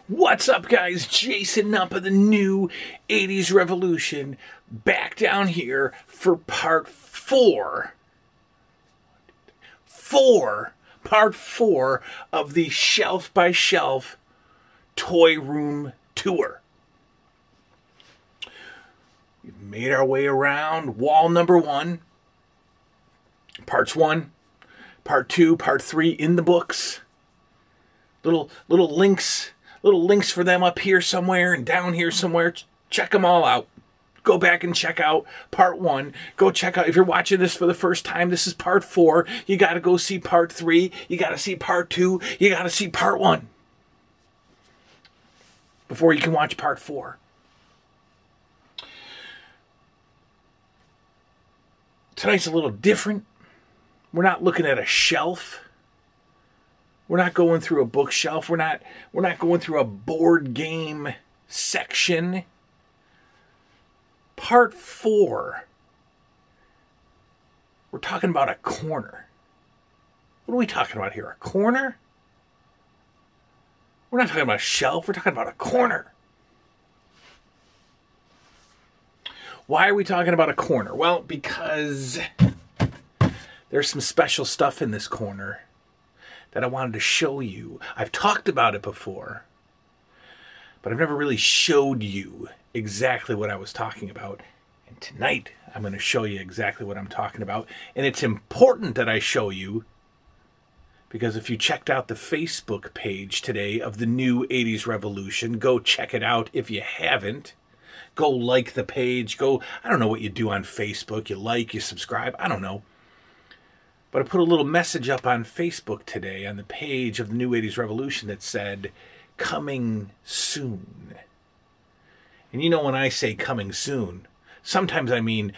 What's up, guys? Jason up of the new 80s Revolution, back down here for part 4. Part 4 of the Shelf by Shelf Toy Room Tour. We've made our way around wall number 1. Parts 1, part 2, part 3 in the books. Little links for them up here somewhere and down here somewhere. Check them all out. Go back and check out part 1. Go check out, if you're watching this for the first time, this is part 4. You got to go see part 3. You got to see part 2. You got to see part 1 before you can watch part 4. Tonight's a little different. We're not looking at a shelf. We're not going through a bookshelf. We're not going through a board game section. Part 4. We're talking about a corner. What are we talking about here? A corner? We're not talking about a shelf. We're talking about a corner. Why are we talking about a corner? Well, because there's some special stuff in this corner that I wanted to show you. I've talked about it before, but I've never really showed you exactly what I was talking about. And tonight, I'm going to show you exactly what I'm talking about. And it's important that I show you, because if you checked out the Facebook page today of the new 80s Revolution, go check it out if you haven't. Go like the page. Go, I don't know what you do on Facebook. You like, you subscribe. I don't know. But I put a little message up on Facebook today on the page of the New 80s Revolution that said, coming soon. And you know when I say coming soon, sometimes I mean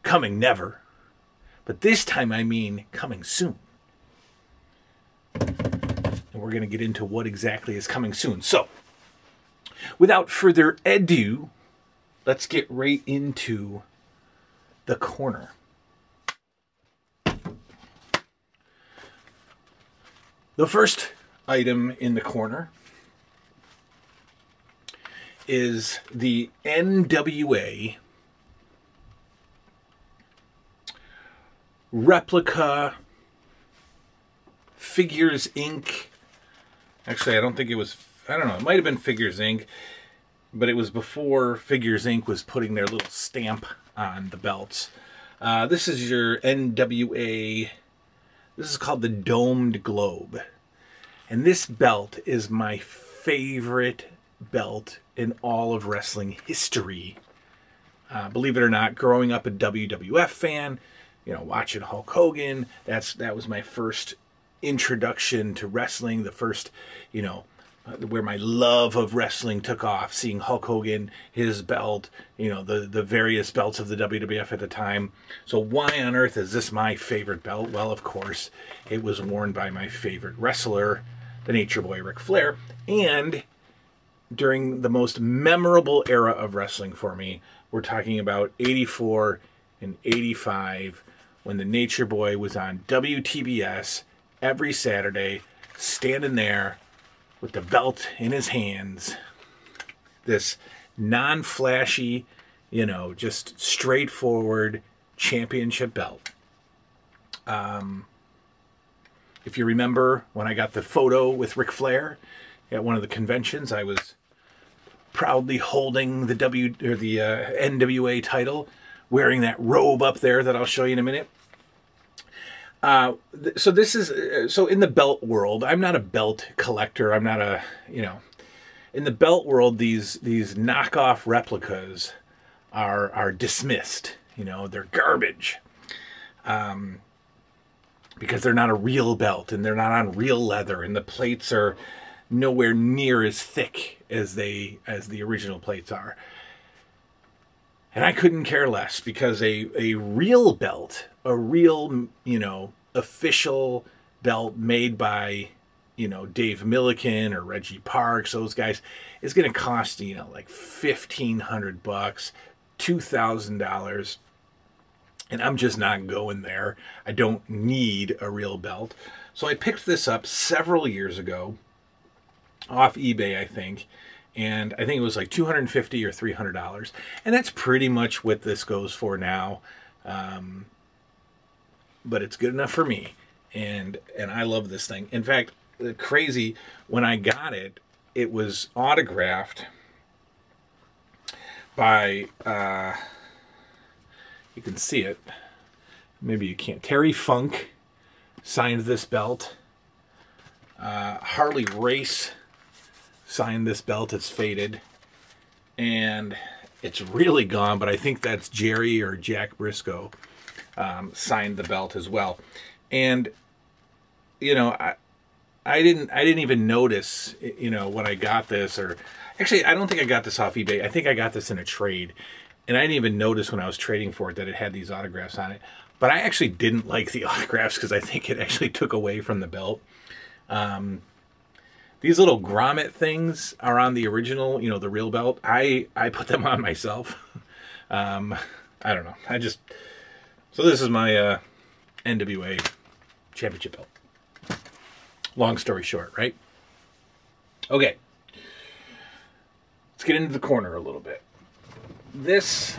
coming never. But this time I mean coming soon. And we're going to get into what exactly is coming soon. So, without further ado, let's get right into the corner. The first item in the corner is the NWA replica Figures Inc. Actually, I don't think it was, I don't know, it might have been Figures Inc., but it was before Figures Inc. was putting their little stamp on the belts. This is your NWA. This is called the Domed Globe. And this belt is my favorite belt in all of wrestling history. Believe it or not, growing up a WWF fan, you know, watching Hulk Hogan, that was my first introduction to wrestling, the first, you know, where my love of wrestling took off, seeing Hulk Hogan, his belt, you know, the various belts of the WWF at the time. So why on earth is this my favorite belt? Well, of course, it was worn by my favorite wrestler, the Nature Boy Ric Flair. And during the most memorable era of wrestling for me, we're talking about 84 and 85, when the Nature Boy was on WTBS every Saturday, standing there with the belt in his hands, this non-flashy, you know, just straightforward championship belt. If you remember when I got the photo with Ric Flair at one of the conventions, I was proudly holding the NWA title, wearing that robe up there that I'll show you in a minute. So this is, so in the belt world, I'm not a belt collector. I'm not a, you know, in the belt world, these knockoff replicas are dismissed. You know, they're garbage. Because they're not a real belt and they're not on real leather and the plates are nowhere near as thick as the original plates are. And I couldn't care less, because a real belt, a real, you know, official belt made by, you know, Dave Milliken or Reggie Parks, those guys, is going to cost, you know, like $1,500, $2,000. And I'm just not going there. I don't need a real belt. So I picked this up several years ago off eBay, I think. And I think it was like $250 or $300. And that's pretty much what this goes for now. But it's good enough for me. And I love this thing. In fact, crazy, when I got it, it was autographed by, you can see it. Maybe you can't. Terry Funk signed this belt. Harley Race signed this belt. It's faded. And it's really gone, but I think that's Jerry or Jack Briscoe signed the belt as well. And, you know, I didn't even notice, you know, when I got this, or actually, I don't think I got this off eBay. I think I got this in a trade. And I didn't even notice when I was trading for it that it had these autographs on it. But I actually didn't like the autographs because I think it actually took away from the belt. These little grommet things are on the original, you know, the real belt. I put them on myself. I don't know. So this is my NWA championship belt. Long story short, right? Okay. Let's get into the corner a little bit. This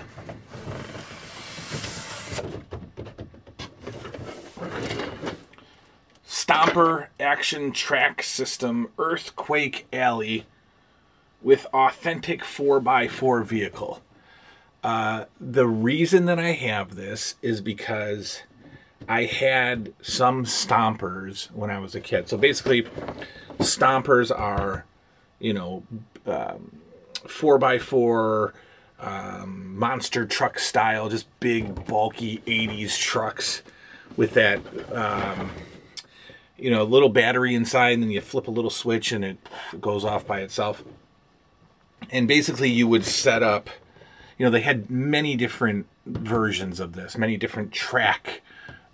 Stomper Action Track System Earthquake Alley with authentic 4x4 vehicle. The reason that I have this is because I had some Stompers when I was a kid. So basically, Stompers are, you know, 4x4 monster truck style, just big, bulky 80s trucks with that, you know, little battery inside, and then you flip a little switch and it goes off by itself. And basically you would set up, you know, they had many different versions of this, many different track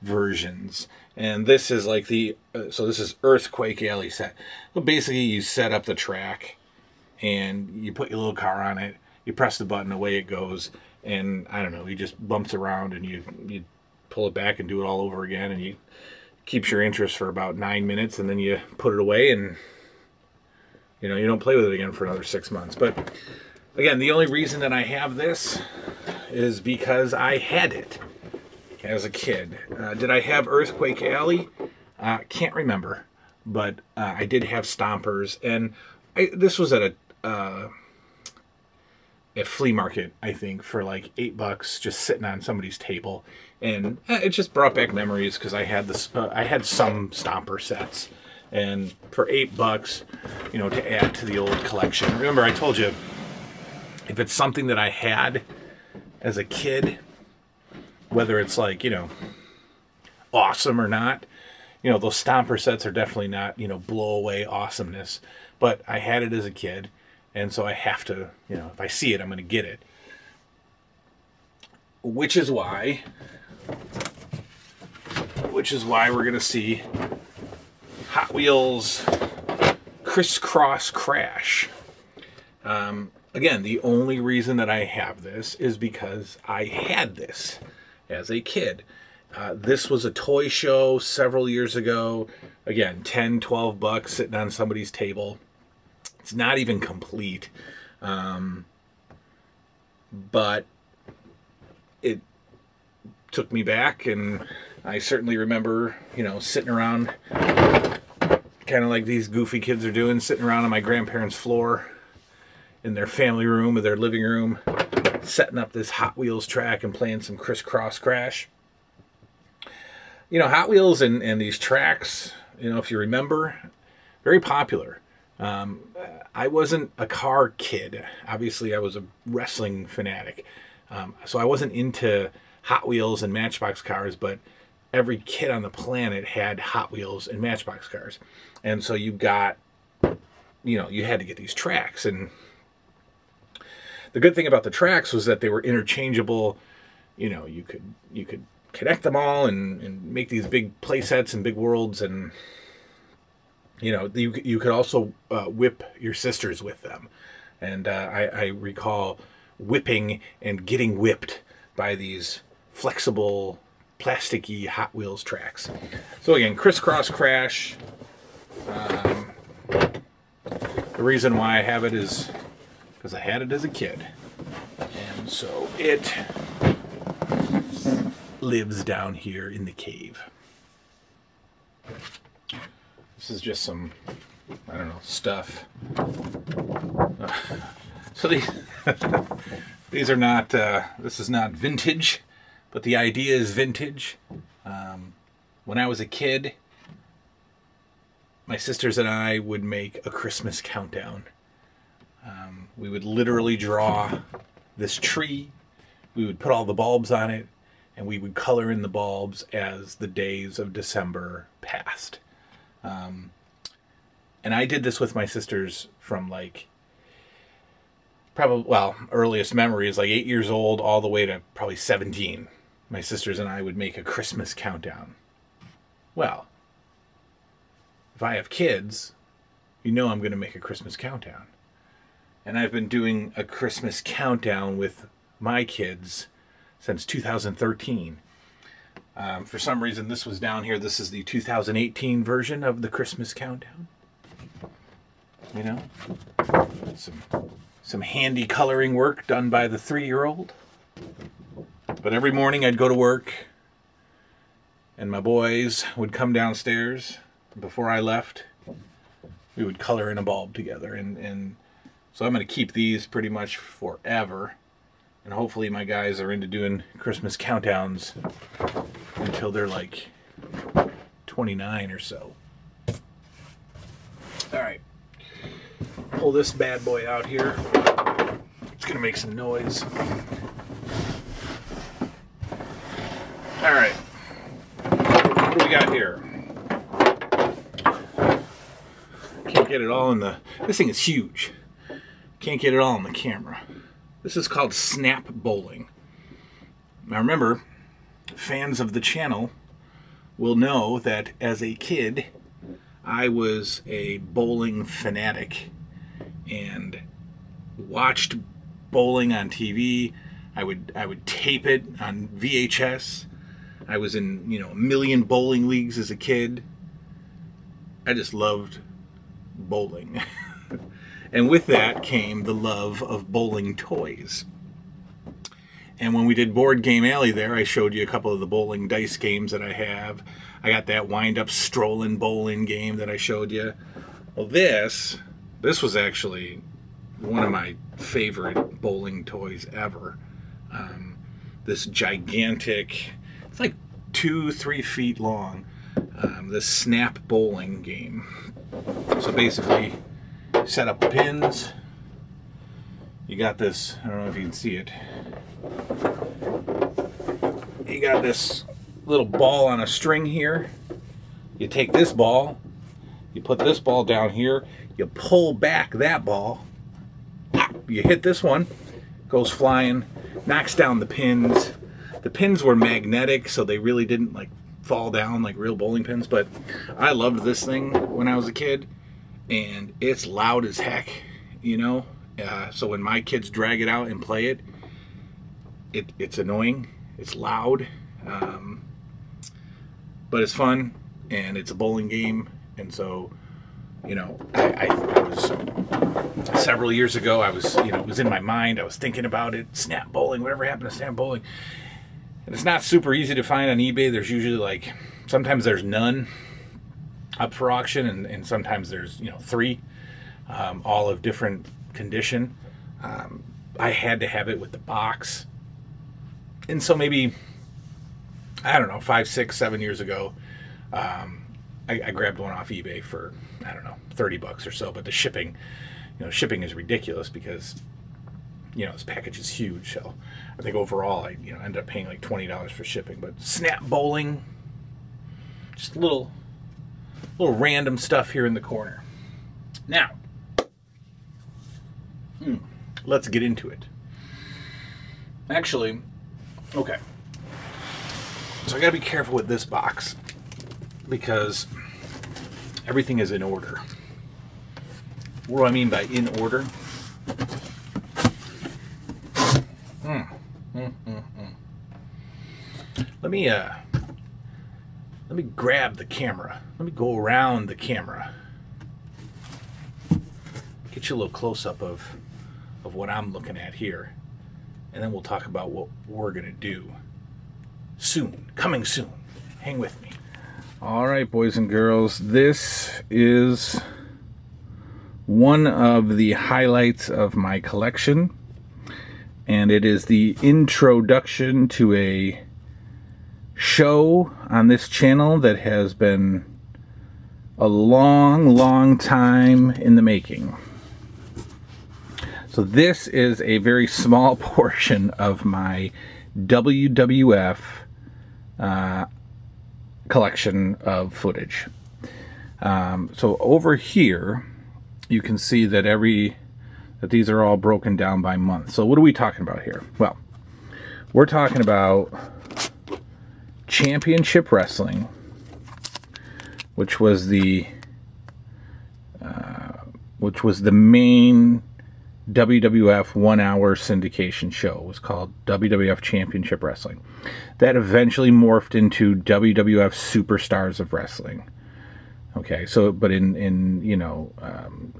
versions. And this is like the, so this is Earthquake Alley set. So basically you set up the track and you put your little car on it, you press the button, away it goes, and I don't know, he just bumps around and you pull it back and do it all over again, and you keeps your interest for about 9 minutes, and then you put it away, and you know, you don't play with it again for another 6 months. But again, the only reason that I have this is because I had it as a kid. Did I have Earthquake Alley? Can't remember, but I did have Stompers, and this was at a flea market, I think, for like $8, just sitting on somebody's table, and it just brought back memories because I had this. I had some Stomper sets, and for $8, you know, to add to the old collection. Remember, I told you, if it's something that I had as a kid, whether it's like, you know, awesome or not, you know, those Stomper sets are definitely not, you know, blow away awesomeness. But I had it as a kid, and so I have to, you know, if I see it, I'm going to get it. Which is why we're going to see Hot Wheels Crisscross Crash. Again, the only reason that I have this is because I had this as a kid. This was a toy show several years ago. Again, $10, $12 sitting on somebody's table. It's not even complete. But it took me back, and I certainly remember, you know, sitting around kind of like these goofy kids are doing, sitting around on my grandparents' floor in their family room or their living room, setting up this Hot Wheels track and playing some Crisscross Crash. You know, Hot Wheels and these tracks, you know, if you remember, very popular. I wasn't a car kid. Obviously, I was a wrestling fanatic. So I wasn't into Hot Wheels and Matchbox cars, but every kid on the planet had Hot Wheels and Matchbox cars. And so you got, you know, you had to get these tracks. And the good thing about the tracks was that they were interchangeable. You know, you could connect them all and make these big play sets and big worlds, and you know, you could also whip your sisters with them. And I recall whipping and getting whipped by these flexible, plasticky Hot Wheels tracks. So again, Crisscross Crash. The reason why I have it is because I had it as a kid. And so it lives down here in the cave. This is just some, I don't know, stuff. So these are not, this is not vintage, but the idea is vintage. When I was a kid, my sisters and I would make a Christmas countdown. We would literally draw this tree, we would put all the bulbs on it, and we would color in the bulbs as the days of December passed. And I did this with my sisters from like, probably, well, earliest memory is like 8 years old all the way to probably 17. My sisters and I would make a Christmas countdown. Well, if I have kids, you know I'm going to make a Christmas countdown. And I've been doing a Christmas countdown with my kids since 2013. For some reason, this was down here. This is the 2018 version of the Christmas countdown. You know, some handy coloring work done by the 3-year-old. But every morning I'd go to work, and my boys would come downstairs. Before I left, we would color in a bulb together, and so I'm going to keep these pretty much forever. And hopefully my guys are into doing Christmas countdowns until they're like 29 or so. Alright. Pull this bad boy out here. It's going to make some noise. Alright. What do we got here? Can't get it all in the... This thing is huge. Can't get it all on the camera. This is called Snap Bowling. Now remember, fans of the channel will know that as a kid, I was a bowling fanatic and watched bowling on TV. I would tape it on VHS. I was in, you know, a million bowling leagues as a kid. I just loved bowling. And with that came the love of bowling toys. And when we did Board Game Alley there, I showed you a couple of the bowling dice games that I have. I got that wind-up strolling bowling game that I showed you. Well, this was actually one of my favorite bowling toys ever. This gigantic, it's like 2-3 feet long, this Snap Bowling game. So basically, set up the pins. You got this, I don't know if you can see it. You got this little ball on a string here. You take this ball, you put this ball down here, you pull back that ball, you hit this one, goes flying, knocks down the pins. The pins were magnetic, so they really didn't like fall down like real bowling pins, but I loved this thing when I was a kid. And it's loud as heck, you know. So when my kids drag it out and play it, it's annoying. It's loud, but it's fun, and it's a bowling game. And so, you know, I was several years ago. I was, you know, it was in my mind. I was thinking about it. Snap bowling. Whatever happened to snap bowling? And it's not super easy to find on eBay. There's usually like sometimes there's none up for auction, and sometimes there's, you know, 3, all of different condition. I had to have it with the box, and so maybe, I don't know, 5, 6, 7 years ago, I grabbed one off eBay for, I don't know, 30 bucks or so. But the shipping, you know, shipping is ridiculous because, you know, this package is huge. So I think overall I, you know, ended up paying like $20 for shipping. But Snap Bowling, just a little random stuff here in the corner. Now, let's get into it. Actually, okay. So I gotta be careful with this box because everything is in order. What do I mean by in order? Let me grab the camera. Let me go around the camera. get you a little close-up of what I'm looking at here. And then we'll talk about what we're going to do soon. Coming soon. Hang with me. All right, boys and girls. This is one of the highlights of my collection. And it is the introduction to a show on this channel that has been a long time in the making. So this is a very small portion of my WWF collection of footage. So over here, you can see that these are all broken down by month. So what are we talking about here? Well, we're talking about Championship Wrestling, which was the main WWF 1 hour syndication show. It was called WWF Championship Wrestling. That eventually morphed into WWF Superstars of Wrestling. Okay, so, but in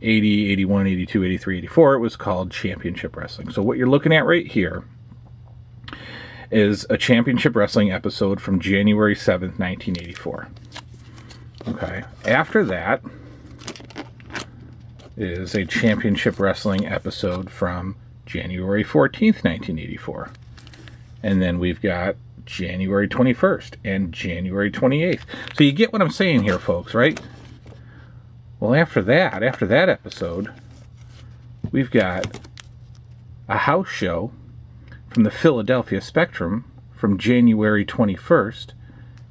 80, 81, 82, 83, 84, it was called Championship Wrestling. So what you're looking at right here is a Championship Wrestling episode from January 7th, 1984. Okay, after that is a Championship Wrestling episode from January 14th, 1984. And then we've got January 21st and January 28th. So you get what I'm saying here, folks, right? Well, after that episode, we've got a house show from the Philadelphia Spectrum from January 21st,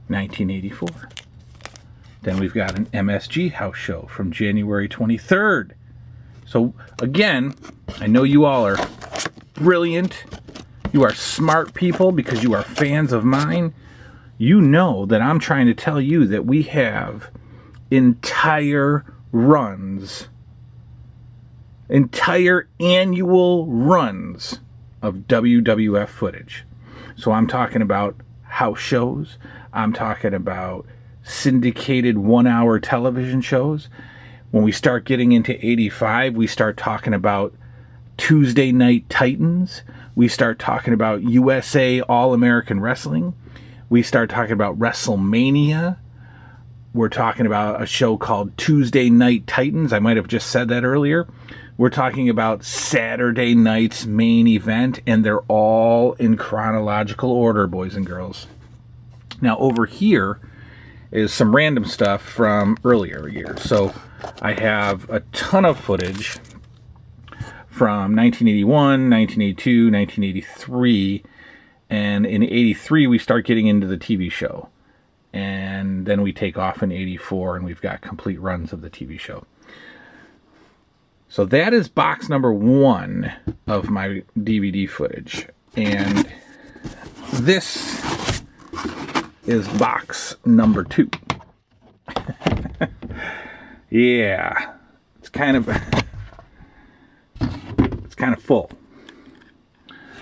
1984. Then we've got an MSG house show from January 23rd. So again, I know you all are brilliant. You are smart people because you are fans of mine. You know that I'm trying to tell you that we have entire runs, entire annual runs of WWF footage. So I'm talking about house shows. I'm talking about syndicated 1 hour television shows. When we start getting into 85, we start talking about Tuesday Night Titans. We start talking about USA All-American Wrestling. We start talking about WrestleMania. We're talking about a show called Tuesday Night Titans. I might have just said that earlier. We're talking about Saturday night's main event, and they're all in chronological order, boys and girls. Now over here is some random stuff from earlier years. So I have a ton of footage from 1981, 1982, 1983, and in 83 we start getting into the TV show. And then we take off in 84 and we've got complete runs of the TV show. So that is box number 1 of my DVD footage. And this is box number 2. Yeah, it's kind of full.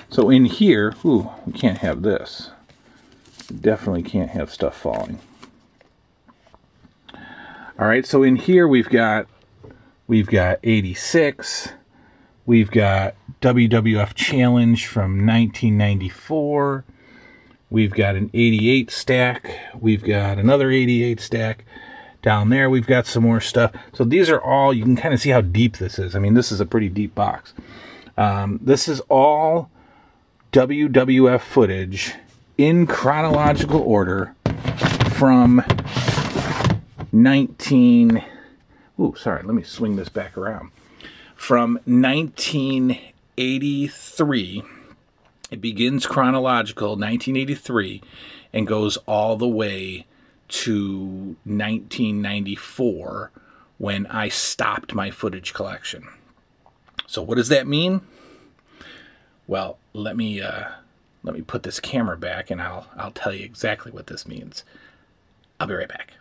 So in here, ooh, we can't have this. We definitely can't have stuff falling. All right, so in here we've got 86. We've got WWF Challenge from 1994. We've got an 88 stack. We've got another 88 stack. Down there, we've got some more stuff. So these are all, you can kind of see how deep this is. I mean, this is a pretty deep box. This is all WWF footage in chronological order from let me swing this back around. From 1983, it begins chronological, 1983, and goes all the way to 1994 when I stopped my footage collection. So what does that mean? Well, let me put this camera back and I'll tell you exactly what this means. I'll be right back.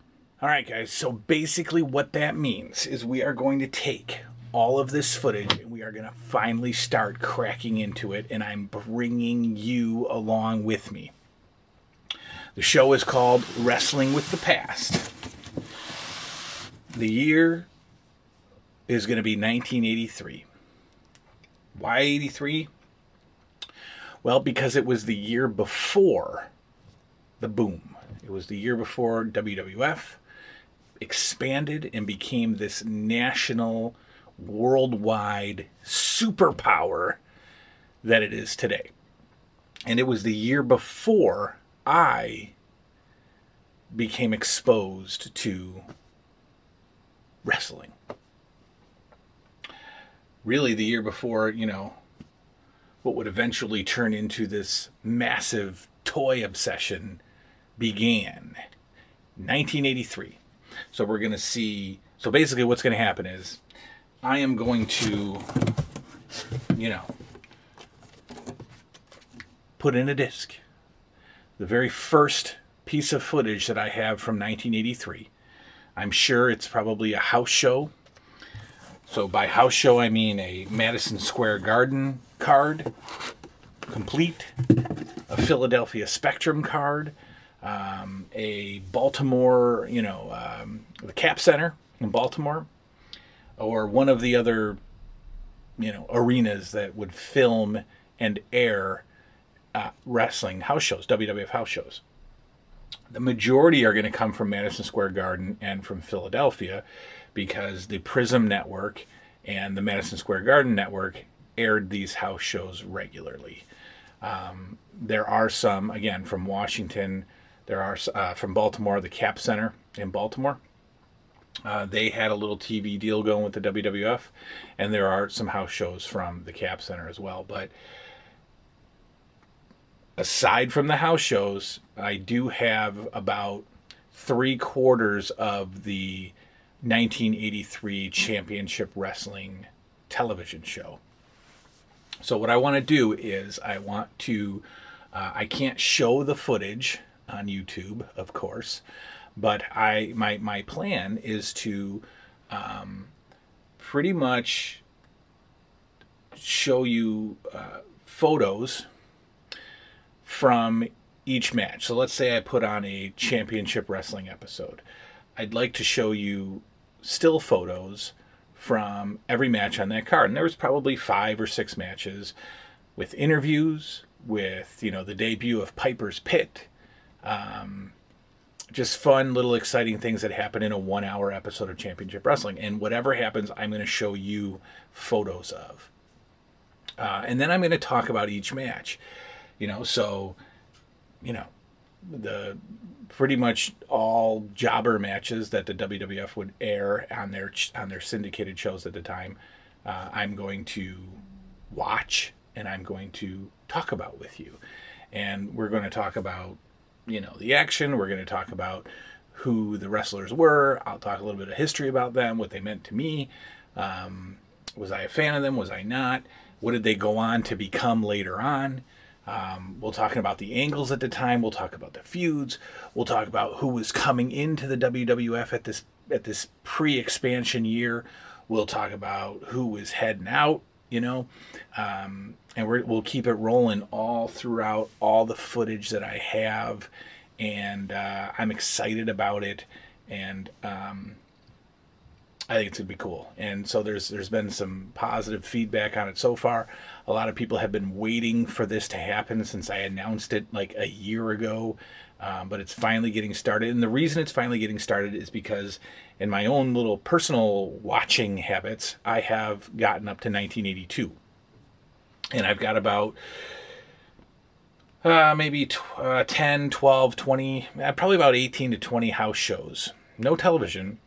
All right, guys, so basically what that means is we are going to take all of this footage and we are going to finally start cracking into it, and I'm bringing you along with me. The show is called Wrestling with the Past. The year is going to be 1983. Why 83? Well, because it was the year before the boom. It was the year before WWF expanded and became this national, worldwide superpower that it is today. And it was the year before I became exposed to wrestling. Really, the year before, you know, what would eventually turn into this massive toy obsession began. 1983. So we're going to see, so basically what's going to happen is I am going to, you know, put in a disc. The very first piece of footage that I have from 1983. I'm sure it's probably a house show. So by house show, I mean a Madison Square Garden card, complete, a Philadelphia Spectrum card, a Baltimore, you know, the Cap Center in Baltimore, or one of the other, you know, arenas that would film and air wrestling house shows, WWF house shows. The majority are going to come from Madison Square Garden and from Philadelphia because the Prism Network and the Madison Square Garden Network aired these house shows regularly. There are some, again, from Washington. There are from Baltimore, the Cap Center in Baltimore. They had a little TV deal going with the WWF, and there are some house shows from the Cap Center as well. But aside from the house shows, I do have about 3/4 of the 1983 Championship Wrestling television show. So what I want to do is I want to, I can't show the footage on YouTube, of course, but my plan is to pretty much show you photos from each match. So let's say I put on a Championship Wrestling episode. I'd like to show you still photos from every match on that card. And there was probably 5 or 6 matches with interviews, with, you know, the debut of Piper's Pit. Just fun, little exciting things that happen in a 1-hour episode of Championship Wrestling. And whatever happens, I'm going to show you photos of. And then I'm going to talk about each match. You know, so, you know, the pretty much all jobber matches that the WWF would air on their syndicated shows at the time, I'm going to watch and I'm going to talk about with you. And we're going to talk about, you know, the action. We're going to talk about who the wrestlers were. I'll talk a little bit of history about them, what they meant to me. Was I a fan of them? Was I not? What did they go on to become later on? We'll talk about the angles at the time. We'll talk about the feuds. We'll talk about who was coming into the WWF at this pre-expansion year. We'll talk about who was heading out, you know, and we'll keep it rolling all throughout all the footage that I have, and I'm excited about it, and I think it's gonna be cool. And so there's been some positive feedback on it so far. A lot of people have been waiting for this to happen since I announced it like a year ago, but it's finally getting started. And the reason it's finally getting started is because in my own little personal watching habits, I have gotten up to 1982. And I've got about maybe 10, 12, 20, probably about 18 to 20 house shows. No television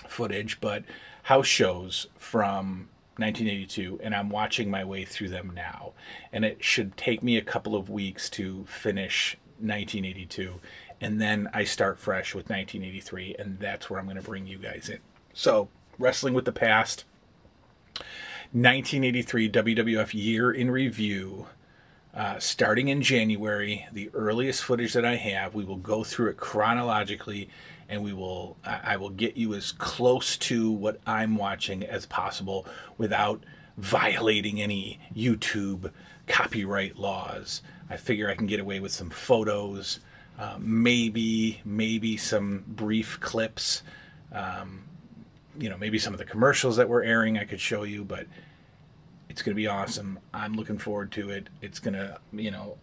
footage, but house shows from 1982, and I'm watching my way through them now. And it should take me a couple of weeks to finish 1982, and then I start fresh with 1983, and that's where I'm going to bring you guys in. So, Wrestling with the Past, 1983 WWF Year in Review, starting in January, the earliest footage that I have. We will go through it chronologically, and I will get you as close to what I'm watching as possible without violating any YouTube copyright laws. I figure I can get away with some photos, maybe some brief clips, you know, maybe some of the commercials that we're airing I could show you, but it's going to be awesome. I'm looking forward to it. It's going to, you know,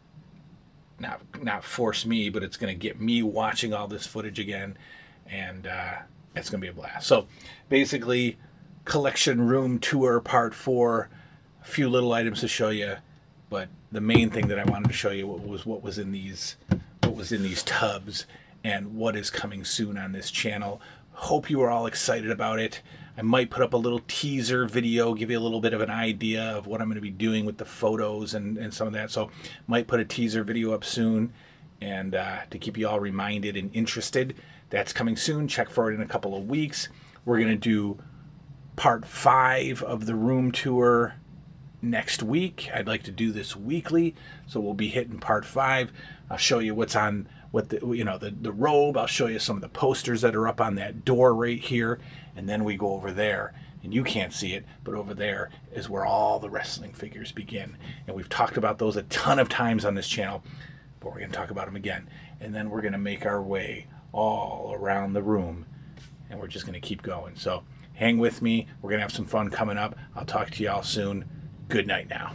not force me, but it's going to get me watching all this footage again, and it's going to be a blast. So basically, collection room tour part 4, a few little items to show you, but the main thing that I wanted to show you was what was in these tubs and what is coming soon on this channel. Hope you are all excited about it. I might put up a little teaser video, give you a little bit of an idea of what I'm going to be doing with the photos and some of that. So might put a teaser video up soon, and to keep you all reminded and interested. That's coming soon. Check for it in a couple of weeks. We're going to do part 5 of the room tour next week. I'd like to do this weekly, so we'll be hitting part 5. I'll show you what's on the robe. I'll show you some of the posters that are up on that door right here, and then we go over there, and you can't see it, but over there is where all the wrestling figures begin. And we've talked about those a ton of times on this channel, but we're going to talk about them again. And then we're going to make our way all around the room, and we're just going to keep going. So hang with me. We're going to have some fun coming up. I'll talk to you all soon. Good night now.